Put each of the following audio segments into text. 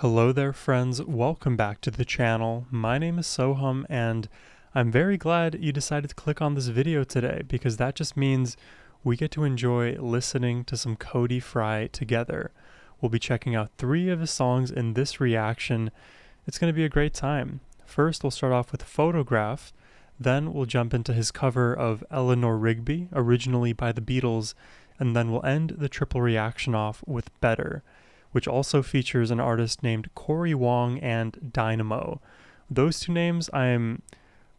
Hello there friends, welcome back to the channel. My name is Sohum and I'm very glad you decided to click on this video today because that just means we get to enjoy listening to some Cody Fry together. We'll be checking out 3 of his songs in this reaction. It's going to be a great time. First we'll start off with Photograph, then we'll jump into his cover of Eleanor Rigby, originally by the Beatles, and then we'll end the triple reaction off with Better, which also features an artist named Corey Wong and Dynamo. Those 2 names I'm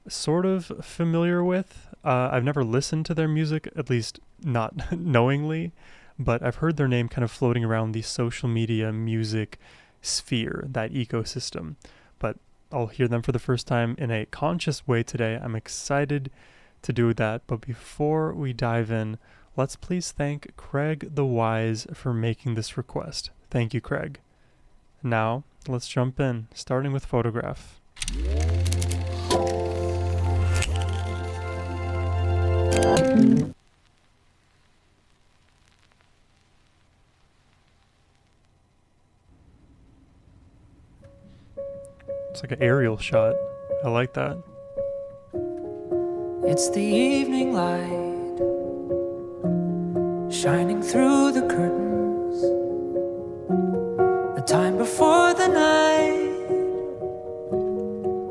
sort of familiar with. I've never listened to their music, at least not knowingly, but I've heard their name kind of floating around the social media music sphere, that ecosystem. But I'll hear them for the first time in a conscious way today. I'm excited to do that, but before we dive in, let's please thank Craig the Wise for making this request. Thank you, Craig. Now, let's jump in, starting with Photograph. It's like an aerial shot. I like that. It's the evening light shining through the curtains, the time before the night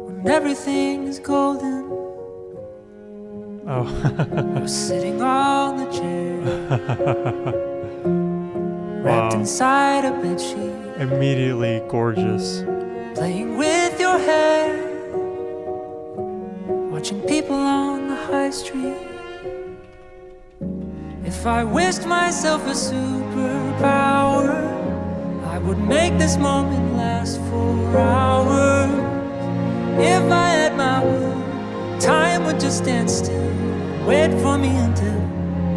when everything is golden. Oh. You're sitting on the chair, wrapped inside a bedsheet, Immediately gorgeous. playing with your hair, watching people on the high street. If I wished myself a superpower, I would make this moment last for hours. If I had my will, time would just stand still, wait for me until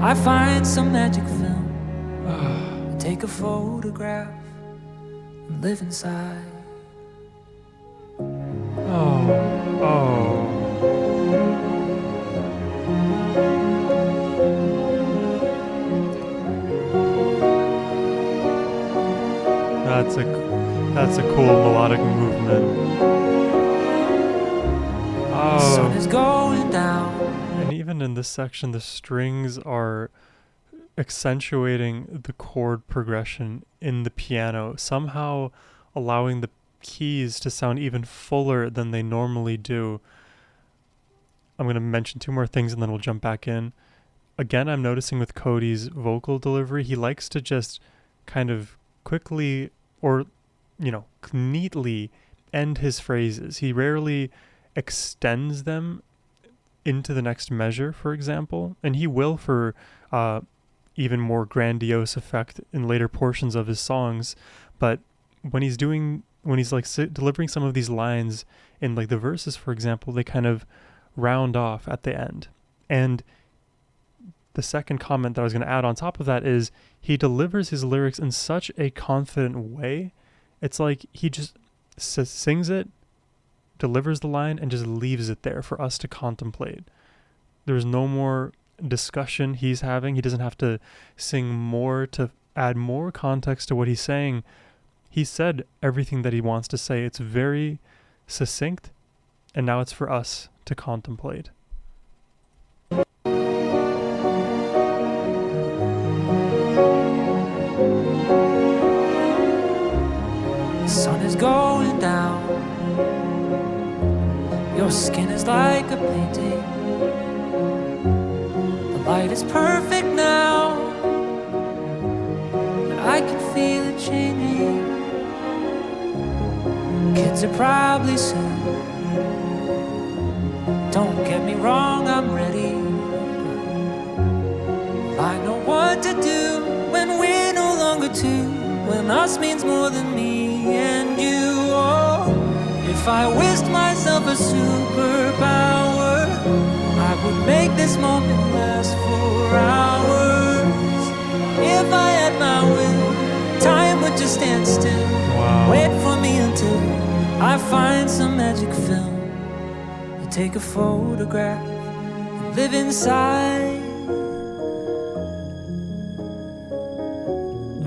I find some magic film, take a photograph and live inside. That's a cool melodic movement. The sun is going down. And even in this section, the strings are accentuating the chord progression in the piano, somehow allowing the keys to sound even fuller than they normally do. I'm going to mention 2 more things and then we'll jump back in. Again, I'm noticing with Cody's vocal delivery, he likes to just kind of quickly or, neatly end his phrases. He rarely extends them into the next measure, for example, and he will for even more grandiose effect in later portions of his songs. But when he's delivering some of these lines in like the verses, for example, they kind of round off at the end. And the second comment that I was going to add on top of that is he delivers his lyrics in such a confident way. It's like he just sings it, delivers the line, and just leaves it there for us to contemplate. There's no more discussion he's having. He doesn't have to sing more to add more context to what he's saying. He said everything that he wants to say. It's very succinct, and now it's for us to contemplate. The sun is going down. Your skin is like a painting. The light is perfect now, and I can feel it changing. Kids are probably soon. Don't get me wrong, I'm ready. I know what to do when we're no longer 2, when us means more than me and you. Oh, if I wished myself a superpower, I would make this moment last for hours. If I had my will, time would just stand still. Wow. Wait for me until I find some magic film, to take a photograph and live inside.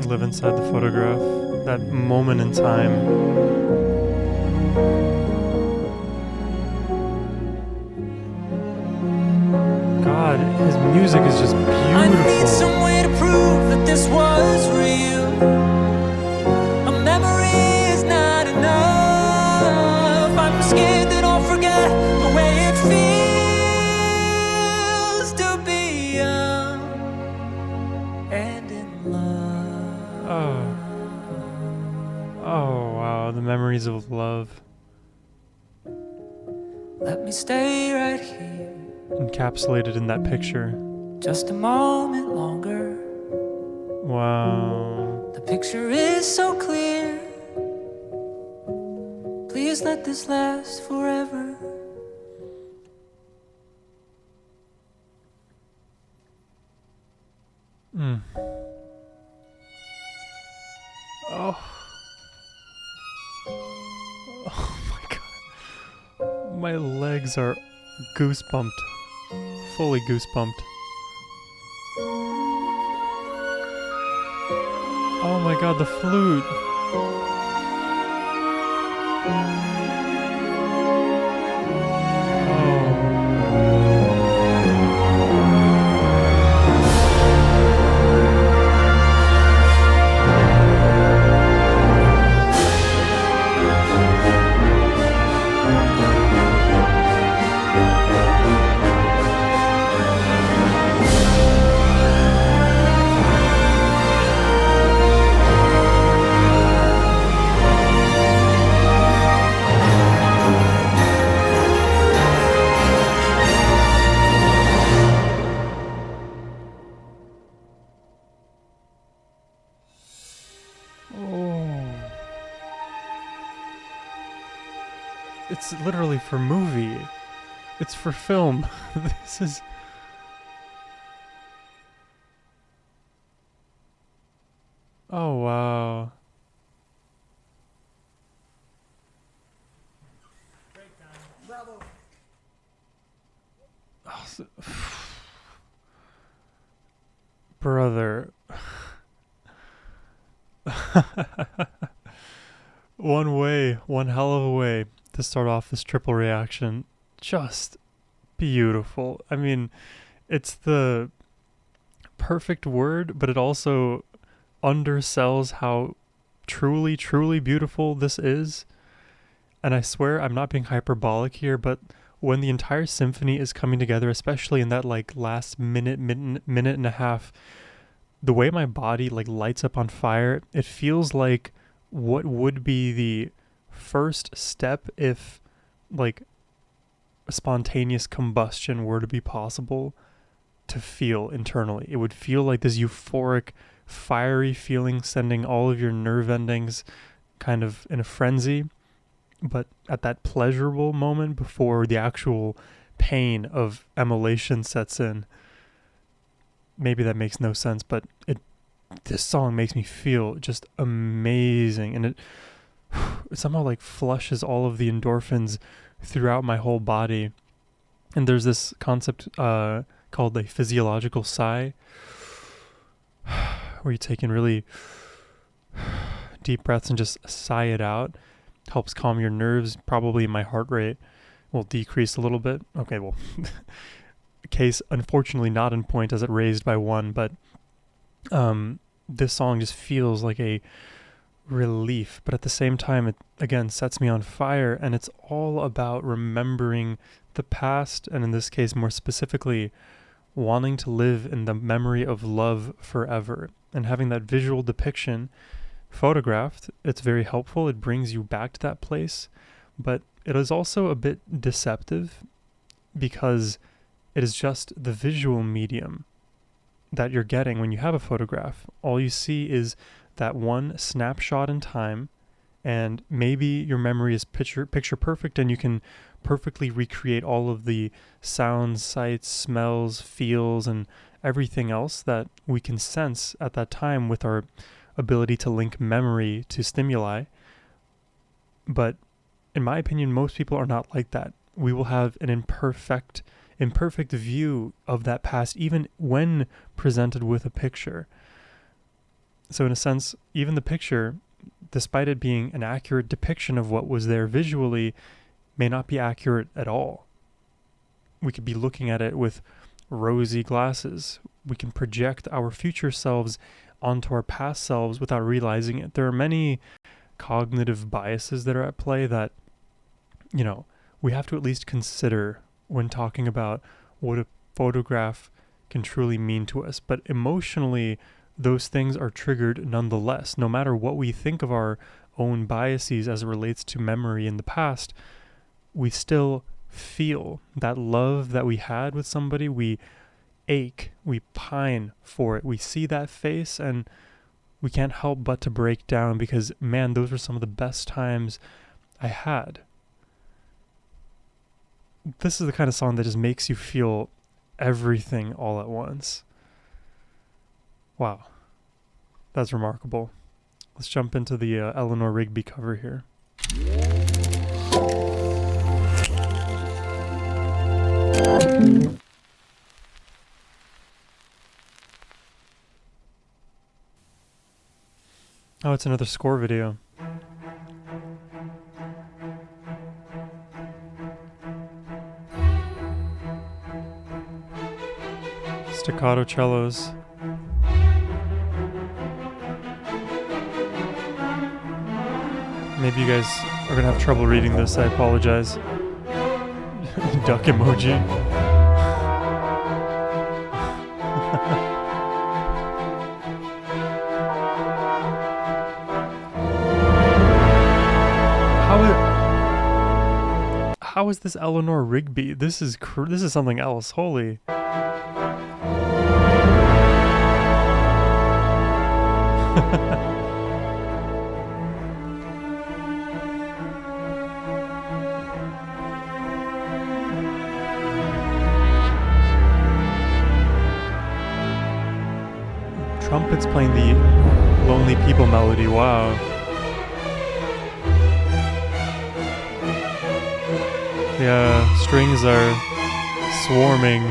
Live inside the photograph. that moment in time. God, his music is just beautiful. I need some way to prove that this was real. A memory is not enough. I'm scared that I'll forget the way it feels to be young and in love. Oh wow, the memories of love. Let me stay right here, Encapsulated in that picture. just a moment longer. Wow. The picture is so clear. Please let this last forever. Oh. Oh my god. My legs are goosebumped. Fully goosebumped. Oh my god, the flute. It's literally for movie. It's for film. This is... Oh, wow. Bravo. Oh, brother. One hell of a way to start off this triple reaction. Just beautiful. I mean, it's the perfect word, but it also undersells how truly, truly beautiful this is. And I swear I'm not being hyperbolic here, but when the entire symphony is coming together, especially in that like last minute and a half, the way my body like lights up on fire, it feels like what would be the first step if like spontaneous combustion were to be possible to feel internally. It would feel like this euphoric, fiery feeling, sending all of your nerve endings kind of in a frenzy. But at that pleasurable moment before the actual pain of immolation sets in, maybe that makes no sense, but this song makes me feel just amazing, and it somehow like flushes all of the endorphins throughout my whole body. And there's this concept called a physiological sigh, where you take in really deep breaths and just sigh it out. Helps calm your nerves. Probably my heart rate will decrease a little bit. Okay, well, case unfortunately not in point as it raised by 1, but this song just feels like a relief, but at the same time it again sets me on fire, and it's all about remembering the past, and in this case more specifically wanting to live in the memory of love forever, and having that visual depiction photographed. It's very helpful. It brings you back to that place, but it is also a bit deceptive because it is just the visual medium that you're getting when you have a photograph. All you see is that one snapshot in time, and maybe your memory is picture perfect and you can perfectly recreate all of the sounds, sights, smells, feels, and everything else that we can sense at that time with our ability to link memory to stimuli. But in my opinion, most people are not like that. We will have an imperfect view of that past, even when presented with a picture. So in a sense, even the picture, despite it being an accurate depiction of what was there visually, may not be accurate at all. We could be looking at it with rosy glasses. We can project our future selves onto our past selves without realizing it. There are many cognitive biases that are at play that, we have to at least consider when talking about what a photograph can truly mean to us. But emotionally, those things are triggered nonetheless. No matter what we think of our own biases as it relates to memory in the past, we still feel that love that we had with somebody. We ache, we pine for it. We see that face and we can't help but to break down because, man, those were some of the best times I had. This is the kind of song that just makes you feel everything all at once. Wow. That's remarkable. Let's jump into the Eleanor Rigby cover here. Oh, it's another score video. Staccato cellos. Maybe you guys are gonna have trouble reading this, I apologize. Duck emoji. How is this Eleanor Rigby? This is something else. Holy. Trumpets playing the Lonely People melody. Wow. The strings are swarming.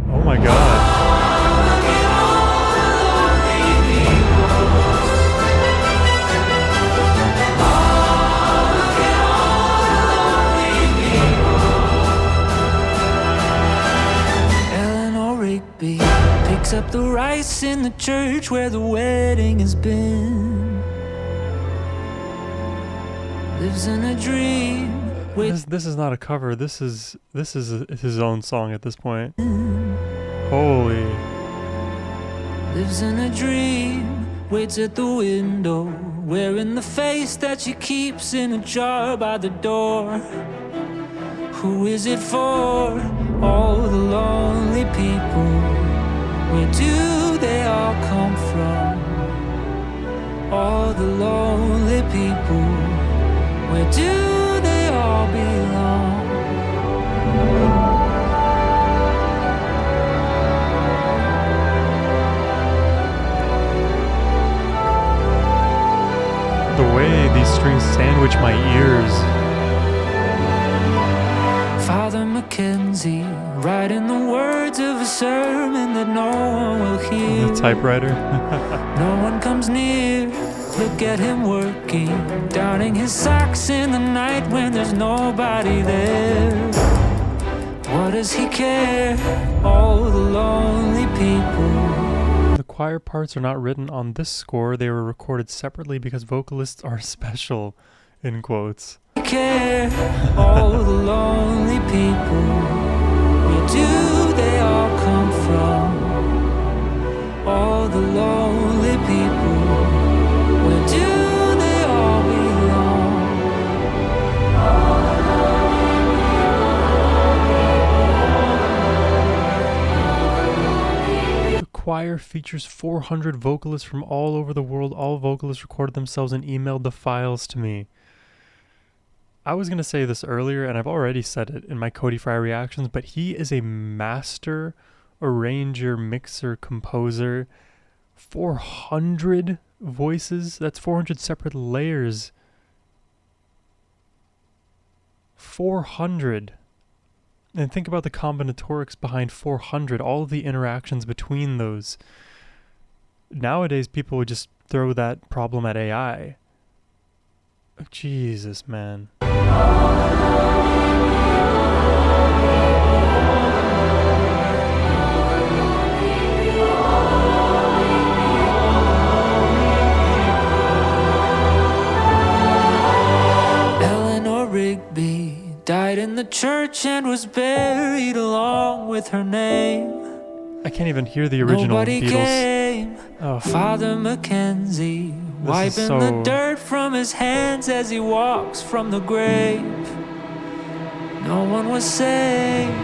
Oh my God. Eleanor Rigby picks up the rice in the church where the wedding has been. Lives in a dream. This is not a cover. This is his own song at this point. Holy. Lives in a dream. Waits at the window, wearing the face that she keeps in a jar by the door. Who is it for? All the lonely people. Where do they all come from? All the lonely people. Where do they all belong? The way these strings sandwich my ears. Father Mackenzie, writing the words of a sermon that no one will hear. The typewriter. No one comes near. Look at him working, downing his socks in the night when there's nobody there. What does he care? All the lonely people. The choir parts are not written on this score. They were recorded separately because vocalists are special, in quotes. Care, all the lonely people. Where do they all come from? All the lonely people. Where do they all belong? The choir features 400 vocalists from all over the world. All vocalists recorded themselves and emailed the files to me. I was going to say this earlier, and I've already said it in my Cody Fry reactions, but he is a master arranger, mixer, composer. 400 voices? That's 400 separate layers. 400. And think about the combinatorics behind 400, all of the interactions between those. Nowadays, people would just throw that problem at AI. Jesus, man. Eleanor Rigby died in the church and was buried along with her name. I can't even hear the original Nobody Beatles. came. Oh, Father Mackenzie wiping the dirt from his hands as he walks from the grave. No one was saved.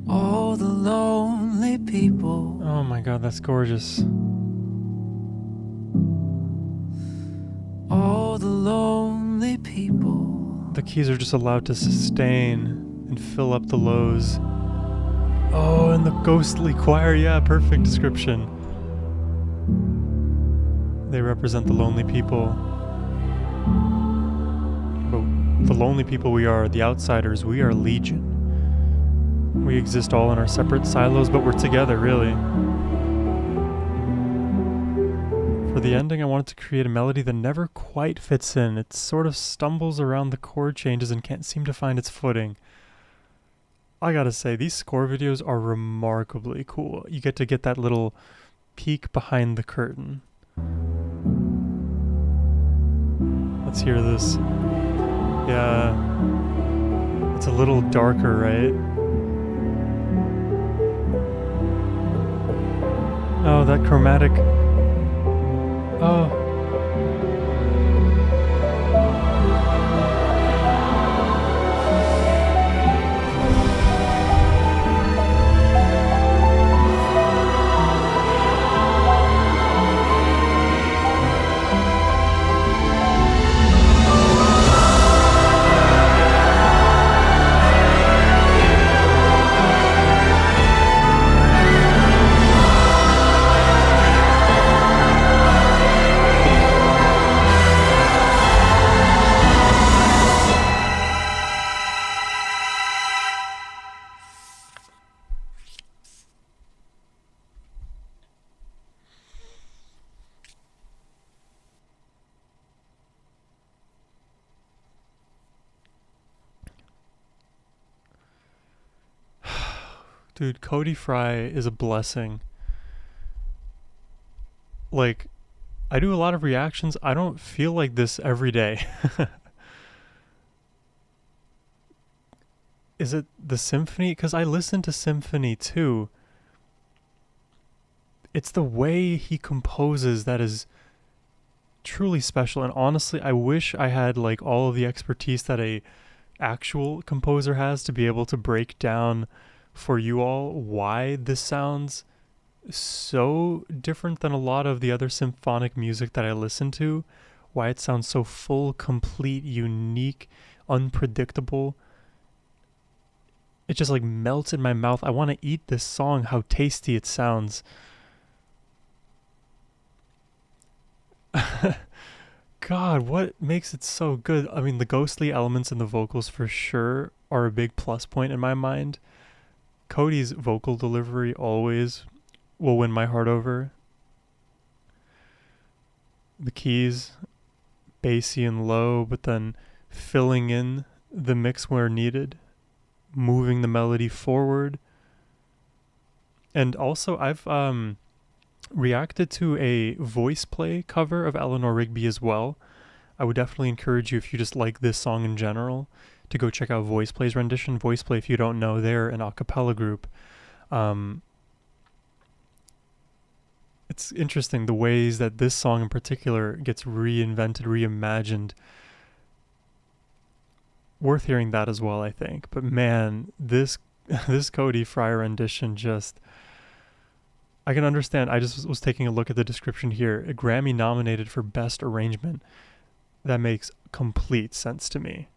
All the lonely people. Oh my god, that's gorgeous. All the lonely people. The keys are just allowed to sustain and fill up the lows. Oh, and the ghostly choir, yeah, perfect description. They represent the lonely people. But the lonely people we are, the outsiders, we are legion. We exist all in our separate silos, but we're together, really. For the ending, I wanted to create a melody that never quite fits in. It sort of stumbles around the chord changes and can't seem to find its footing. I gotta say, these score videos are remarkably cool. You get to get that little peek behind the curtain. Let's hear this. Yeah. It's a little darker, right? Oh, that chromatic. Oh. Dude, Cody Fry is a blessing. Like, I do a lot of reactions. I don't feel like this every day. Is it the symphony? Because I listen to symphony too. It's the way he composes that is truly special. And honestly, I wish I had like all of the expertise that a actual composer has to be able to break down for you all why this sounds so different than a lot of the other symphonic music that I listen to, why it sounds so full, complete, unique, unpredictable. It just like melts in my mouth. I want to eat this song, how tasty it sounds. God, what makes it so good? I mean, the ghostly elements in the vocals for sure are a big plus point in my mind. Cody's vocal delivery always will win my heart over. The keys, bassy and low, but then filling in the mix where needed, moving the melody forward. And also, I've reacted to a voice play cover of Eleanor Rigby as well. I would definitely encourage you, if you just like this song in general, to go check out Voice Play's rendition. Voice Play, if you don't know, they're an a cappella group. It's interesting the ways that this song in particular gets reinvented, reimagined. Worth hearing that as well, I think. But man, this Cody Fry rendition just... I can understand. I just was taking a look at the description here. A Grammy nominated for Best Arrangement. That makes complete sense to me.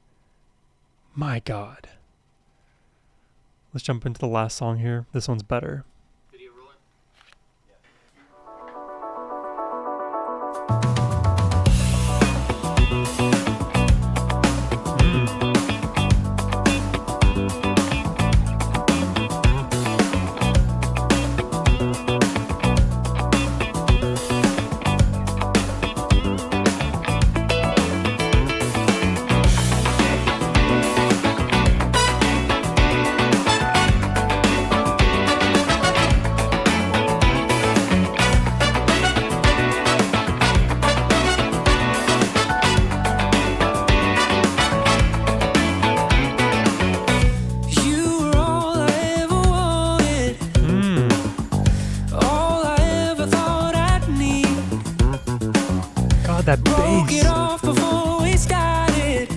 My God. Let's jump into the last song here. This one's better. Video rolling? That Broke it bass. off before we started.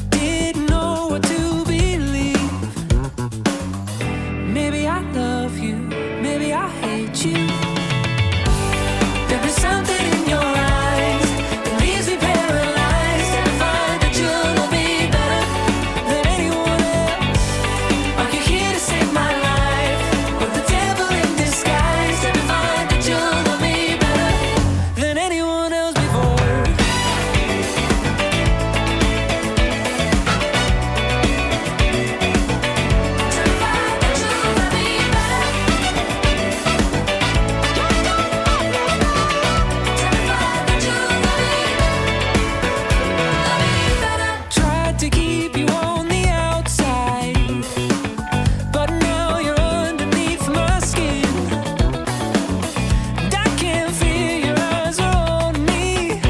Didn't know what to believe. Maybe I love you, maybe I hate you. There is something in your eyes that leaves me paralyzed. And I find that you know me better than anyone else. Are you here to save my life, or the devil in disguise? And I find that you know me better than anyone else before. And I find that you know me better. Tried to keep you on the outside, but now you're underneath my skin. And I can feel your eyes are on me.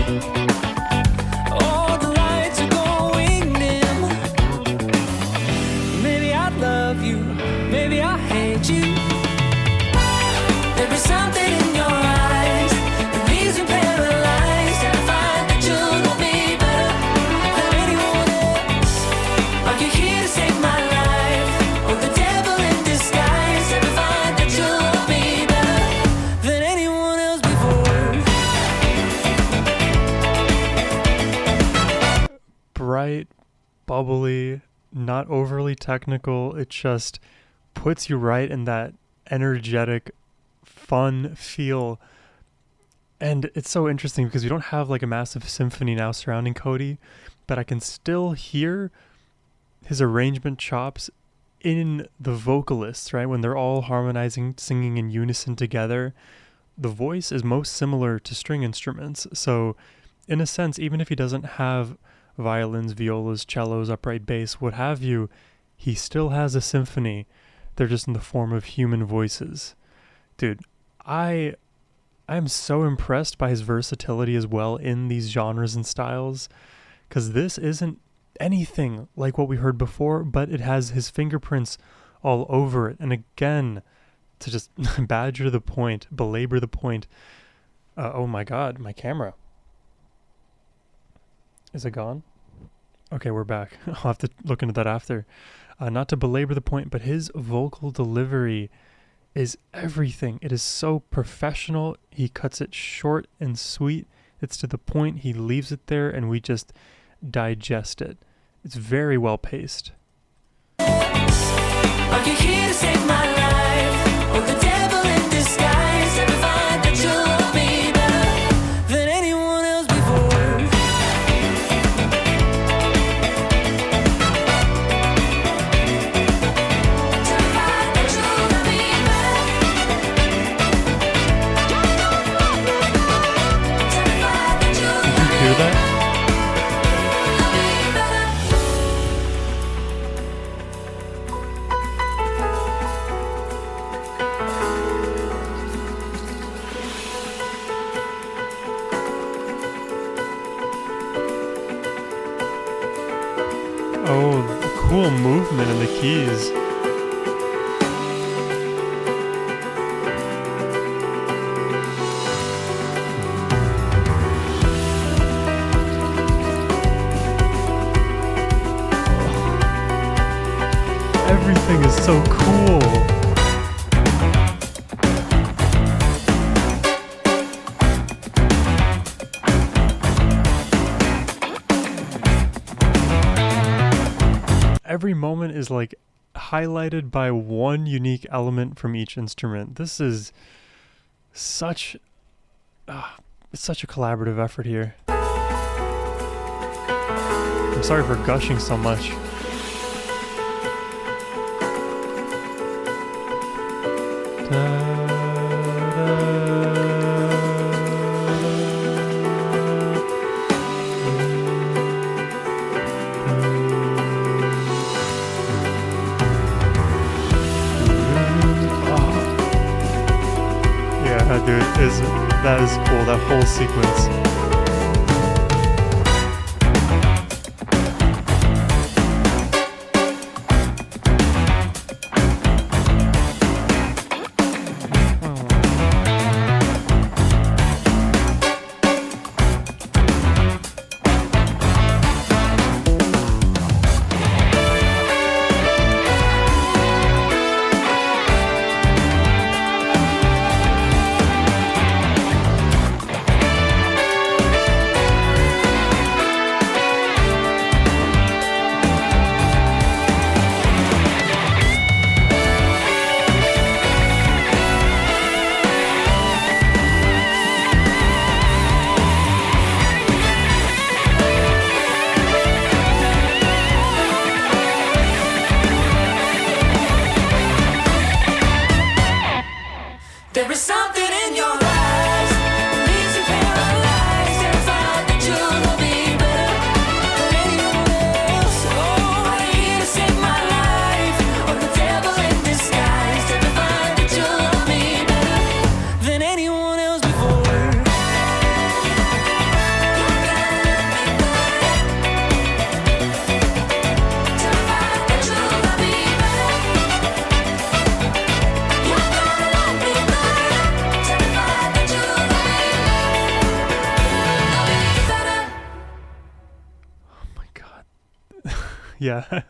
All the lights are going dim. Maybe I love you, maybe I hate you. There is something in your eyes that leaves me paralyzed. And I find that you know me better than anyone else. Are you here to save my life, or the devil in disguise? And I find that you know me better than anyone else before. Bright, bubbly, not overly technical. It just puts you right in that energetic, fun feel. And it's so interesting because we don't have like a massive symphony now surrounding Cody, but I can still hear his arrangement chops in the vocalists, right? When they're all harmonizing, singing in unison together. The voice is most similar to string instruments. So in a sense, even if he doesn't have violins, violas, cellos, upright bass, what have you, he still has a symphony. They're just in the form of human voices. Dude, I am so impressed by his versatility as well in these genres and styles, because this isn't anything like what we heard before, but it has his fingerprints all over it. And again, to just belabor the point, oh my god, my camera. Is it gone? Okay, we're back. I'll have to look into that after. Not to belabor the point, but his vocal delivery is everything. It is so professional. He cuts it short and sweet. It's to the point. He leaves it there and we just digest it. It's very well paced. Are you here to save my life, or the devil in disguise? And I find that you love me better than anyone else before. And I find that you love me better. And I find that you Did you hear that? Oh, the cool movement in the keys. Everything is so cool. Every moment is like highlighted by one unique element from each instrument. This is such such a collaborative effort here. I'm sorry for gushing so much. Yeah, dude, that is cool, that whole sequence. Yeah.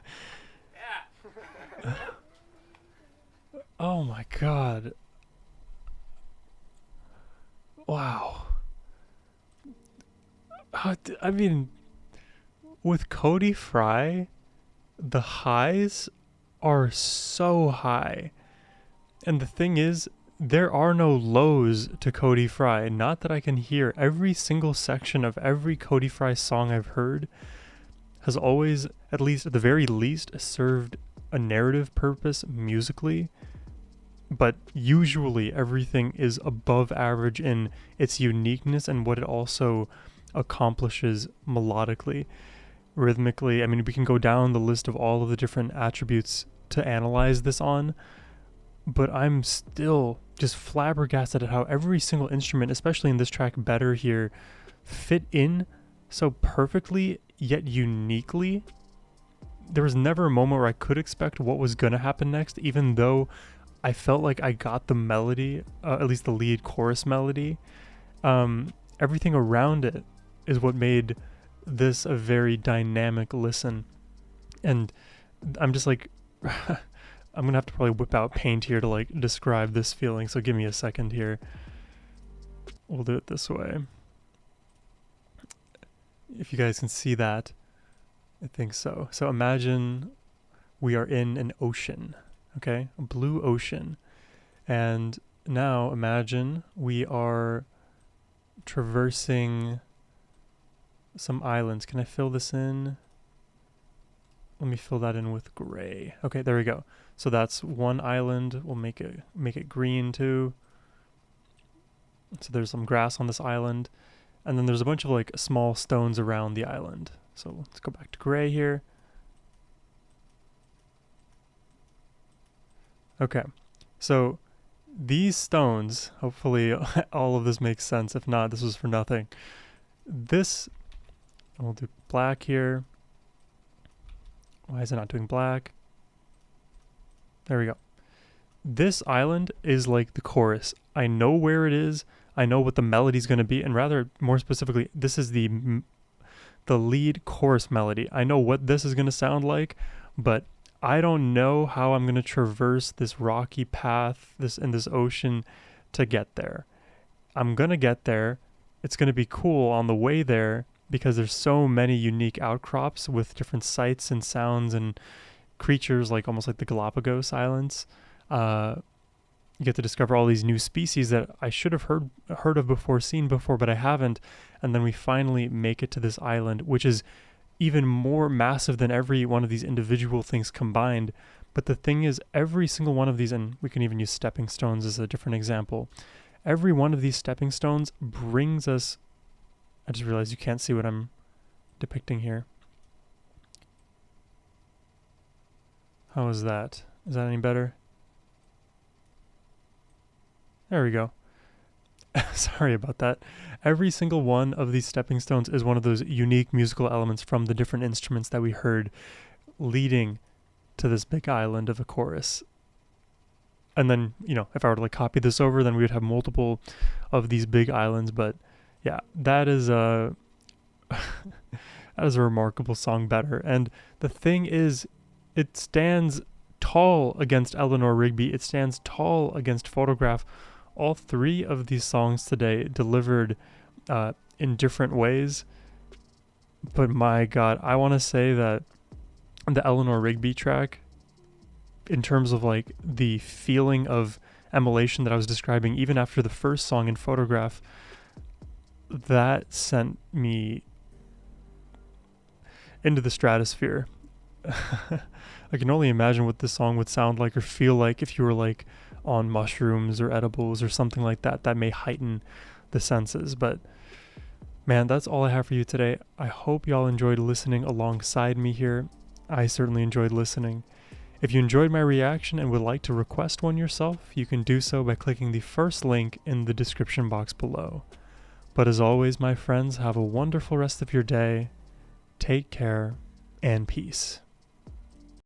Oh my god. Wow. I mean, with Cody Fry, the highs are so high. And the thing is, there are no lows to Cody Fry. Not that I can hear. Every single section of every Cody Fry song I've heard has always, at least at the very least, served a narrative purpose musically. But usually everything is above average in its uniqueness and what it also accomplishes melodically, rhythmically. I mean, we can go down the list of all of the different attributes to analyze this on, but I'm still just flabbergasted at how every single instrument, especially in this track Better here, fit in so perfectly yet uniquely. There was never a moment where I could expect what was going to happen next, even though I felt like I got the melody, at least the lead chorus melody. Everything around it is what made this a very dynamic listen. And I'm just like, I'm going to have to probably whip out paint here to like describe this feeling. So give me a second here. We'll do it this way. If you guys can see that, I think so. So imagine we are in an ocean, okay? A blue ocean. And now imagine we are traversing some islands. Can I fill this in? Let me fill that in with gray. Okay, there we go. So that's one island. We'll make it green too. So there's some grass on this island. And then there's a bunch of like small stones around the island. So let's go back to gray here. Okay, so these stones, hopefully all of this makes sense. If not, this was for nothing. This, we'll do black here. Why is it not doing black? There we go. This island is like the chorus. I know where it is. I know what the melody's going to be. And rather, more specifically, this is the lead chorus melody. I know what this is going to sound like, but I don't know how I'm going to traverse this rocky path in this ocean to get there. I'm going to get there. It's going to be cool on the way there because there's so many unique outcrops with different sights and sounds and creatures, like almost like the Galapagos Islands. You get to discover all these new species that I should have heard of before, seen before, but I haven't. And then we finally make it to this island, which is even more massive than every one of these individual things combined. But the thing is, every single one of these, and we can even use stepping stones as a different example, every one of these stepping stones brings us, I just realized you can't see what I'm depicting here. How is that? Is that any better? There we go. Sorry about that. Every single one of these stepping stones is one of those unique musical elements from the different instruments that we heard leading to this big island of a chorus. And then, if I were to like copy this over, then we would have multiple of these big islands. But yeah, that is a remarkable song, Better. And the thing is, it stands tall against Eleanor, Rigby. It stands tall against Photograph. All three of these songs today delivered in different ways. But my God, I want to say that the Eleanor Rigby track, in terms of like the feeling of emulation that I was describing, even after the first song in Photograph, that sent me into the stratosphere. I can only imagine what this song would sound like or feel like if you were like on mushrooms or edibles or something like that. That may heighten the senses. But man, that's all I have for you today. I hope y'all enjoyed listening alongside me here. I certainly enjoyed listening. If you enjoyed my reaction and would like to request one yourself, you can do so by clicking the first link in the description box below. But as always, my friends, have a wonderful rest of your day. Take care and peace.